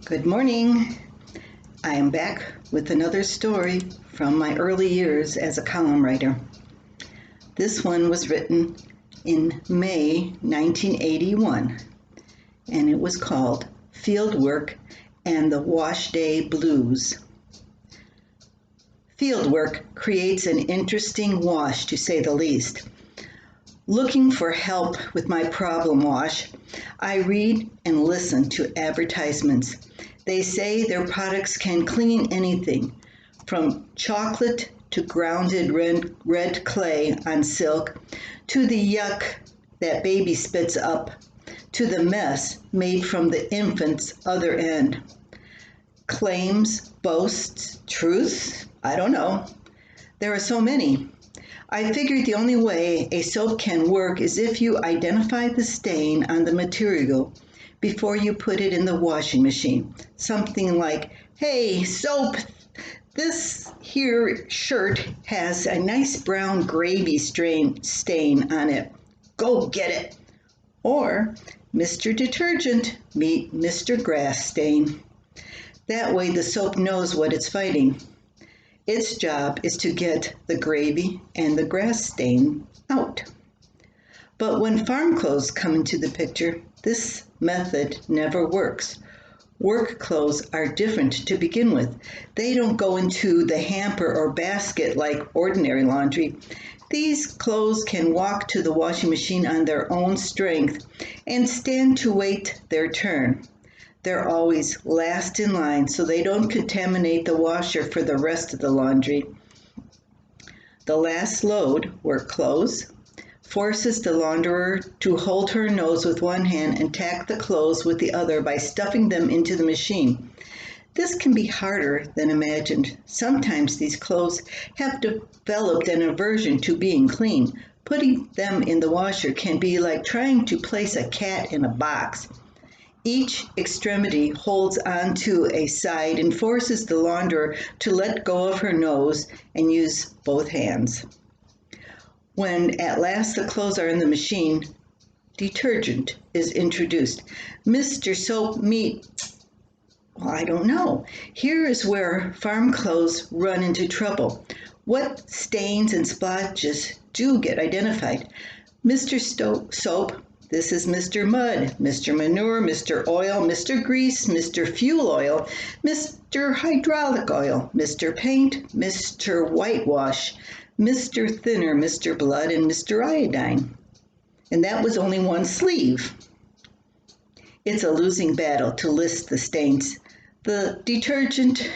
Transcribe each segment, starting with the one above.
Good morning. I am back with another story from my early years as a column writer. This one was written in May 1981, and it was called Fieldwork and the Washday Blues. Fieldwork creates an interesting wash, to say the least. Looking for help with my problem wash, I read and listen to advertisements. They say their products can clean anything, from chocolate to grounded red clay on silk, to the yuck that baby spits up, to the mess made from the infant's other end. Claims, boasts, truths? I don't know. There are so many. I figured the only way a soap can work is if you identify the stain on the material before you put it in the washing machine. Something like, "Hey, soap, this here shirt has a nice brown gravy stain on it. Go get it." Or, "Mr. Detergent, meet Mr. Grass Stain." That way the soap knows what it's fighting. Its job is to get the gravy and the grass stain out. But when farm clothes come into the picture, this method never works. Work clothes are different to begin with. They don't go into the hamper or basket like ordinary laundry. These clothes can walk to the washing machine on their own strength and stand to wait their turn. They're always last in line so they don't contaminate the washer for the rest of the laundry. The last load, work clothes, forces the launderer to hold her nose with one hand and tack the clothes with the other by stuffing them into the machine. This can be harder than imagined. Sometimes these clothes have developed an aversion to being clean. Putting them in the washer can be like trying to place a cat in a box. Each extremity holds onto a side and forces the launderer to let go of her nose and use both hands. When at last the clothes are in the machine, detergent is introduced. "Mr. Soap, meet..." Well, I don't know. Here is where farm clothes run into trouble. What stains and splotches do get identified? "Mr. Soap, this is Mr. Mud, Mr. Manure, Mr. Oil, Mr. Grease, Mr. Fuel Oil, Mr. Hydraulic Oil, Mr. Paint, Mr. Whitewash, Mr. Thinner, Mr. Blood, and Mr. Iodine." And that was only one sleeve. It's a losing battle to list the stains. The detergent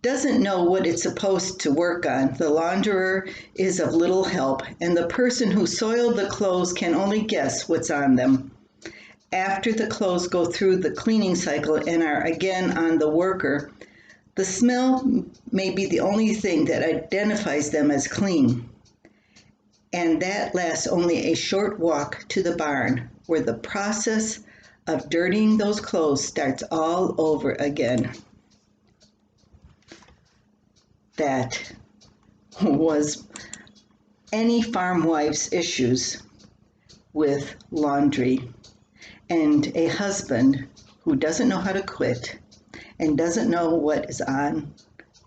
doesn't know what it's supposed to work on. The launderer is of little help, and the person who soiled the clothes can only guess what's on them. After the clothes go through the cleaning cycle and are again on the worker, the smell may be the only thing that identifies them as clean. And that lasts only a short walk to the barn, where the process of dirtying those clothes starts all over again. That was any farm wife's issues with laundry, and a husband who doesn't know how to quit and doesn't know what is on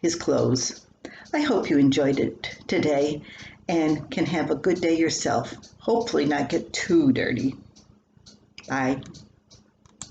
his clothes. I hope you enjoyed it today and can have a good day yourself. Hopefully not get too dirty. Bye.